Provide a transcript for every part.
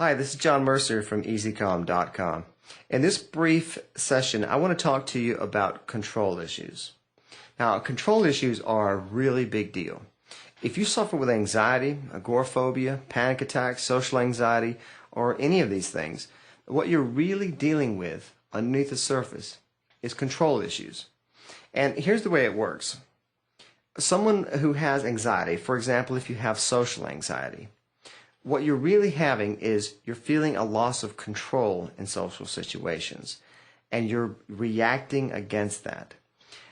Hi, this is John Mercer from EasyCalm.com. In this brief session, I want to talk to you about control issues. Now, control issues are a really big deal. If you suffer with anxiety, agoraphobia, panic attacks, social anxiety, or any of these things, what you're really dealing with underneath the surface is control issues. And here's the way it works. Someone who has anxiety, for example, if you have social anxiety, what you're really having is you're feeling a loss of control in social situations, and you're reacting against that.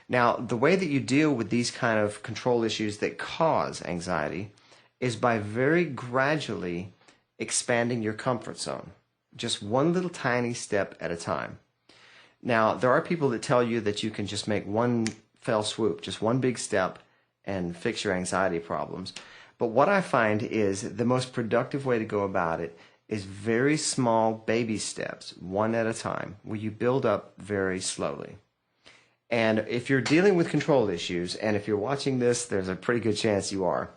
Now, the way that you deal with these kind of control issues that cause anxiety is by very gradually expanding your comfort zone, just one little tiny step at a time. Now, there are people that tell you that you can just make one fell swoop, just one big step, and fix your anxiety problems. But what I find is the most productive way to go about it is very small baby steps, one at a time, where you build up very slowly. And if you're dealing with control issues, and if you're watching this, there's a pretty good chance you are,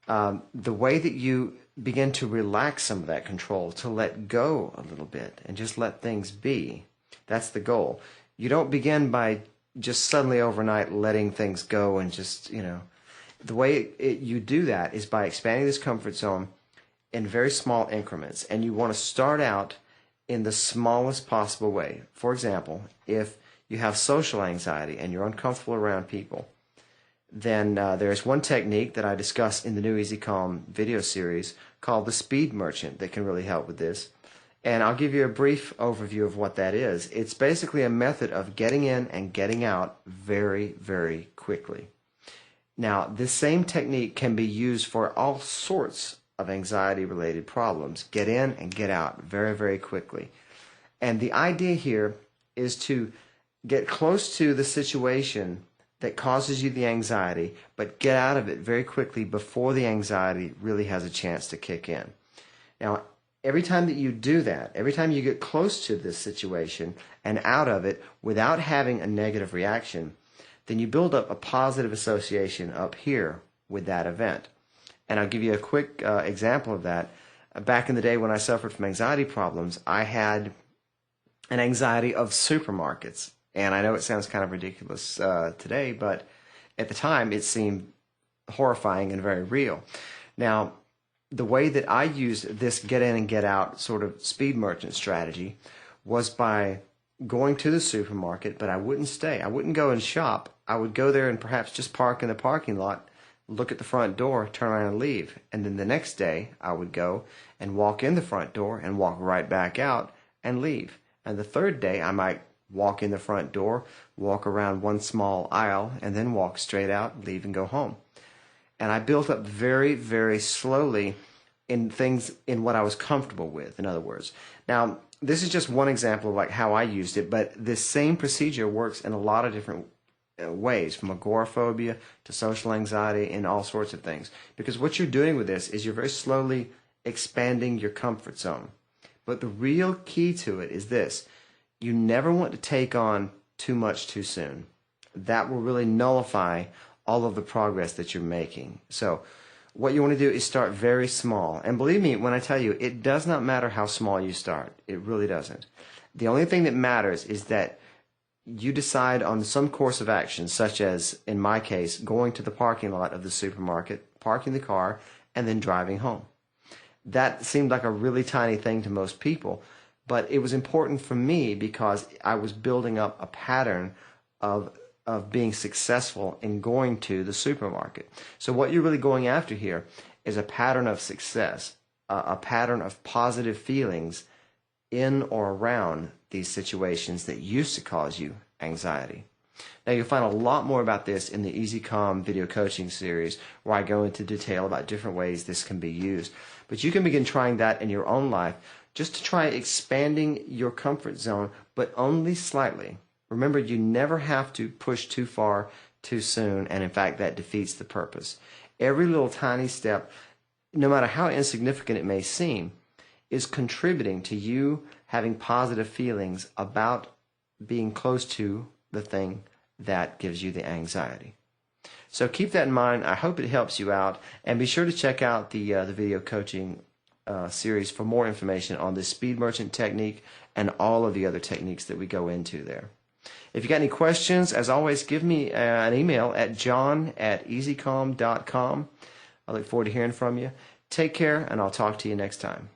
the way that you begin to relax some of that control, to let go a little bit and just let things be, that's the goal. You don't begin by just suddenly overnight letting things go and just, the way you do that is by expanding this comfort zone in very small increments. And you want to start out in the smallest possible way. For example, if you have social anxiety and you're uncomfortable around people, then there's one technique that I discuss in the new Easy Calm video series called the Speed Merchant that can really help with this. And I'll give you a brief overview of what that is. It's basically a method of getting in and getting out very, very quickly. Now, this same technique can be used for all sorts of anxiety-related problems. Get in and get out very, very quickly. And the idea here is to get close to the situation that causes you the anxiety, but get out of it very quickly before the anxiety really has a chance to kick in. Now, every time that you do that, every time you get close to this situation and out of it without having a negative reaction, then you build up a positive association up here with that event. And I'll give you a quick example of that. Back in the day when I suffered from anxiety problems, I had an anxiety of supermarkets. And I know it sounds kind of ridiculous today, but at the time it seemed horrifying and very real. Now, the way that I used this get in and get out sort of speed merchant strategy was by going to the supermarket, but I wouldn't stay. I wouldn't go and shop. I would go there and perhaps just park in the parking lot, look at the front door, turn around and leave. And then the next day, I would go and walk in the front door and walk right back out and leave. And the third day, I might walk in the front door, walk around one small aisle, and then walk straight out, leave, and go home. And I built up very, very slowly in things in what I was comfortable with, in other words. Now, this is just one example of like how I used it, but this same procedure works in a lot of different ways, from agoraphobia to social anxiety and all sorts of things. Because what you're doing with this is you're very slowly expanding your comfort zone. But the real key to it is this. You never want to take on too much too soon. That will really nullify all of the progress that you're making. So what you want to do is start very small. And believe me when I tell you, it does not matter how small you start. It really doesn't. The only thing that matters is that you decide on some course of action, such as, in my case, going to the parking lot of the supermarket, parking the car, and then driving home. That seemed like a really tiny thing to most people, but it was important for me because I was building up a pattern of being successful in going to the supermarket. So what you're really going after here is a pattern of success, a pattern of positive feelings in or around these situations that used to cause you anxiety. Now, you'll find a lot more about this in the Easy Calm video coaching series, where I go into detail about different ways this can be used. But you can begin trying that in your own life, just to try expanding your comfort zone, but only slightly. Remember, you never have to push too far too soon, and in fact, that defeats the purpose. Every little tiny step, no matter how insignificant it may seem, is contributing to you having positive feelings about being close to the thing that gives you the anxiety. So keep that in mind. I hope it helps you out, and be sure to check out the video coaching series for more information on the speed merchant technique and all of the other techniques that we go into there. If you got any questions, as always, give me an email at john@easycom.com. I look forward to hearing from you. Take care, and I'll talk to you next time.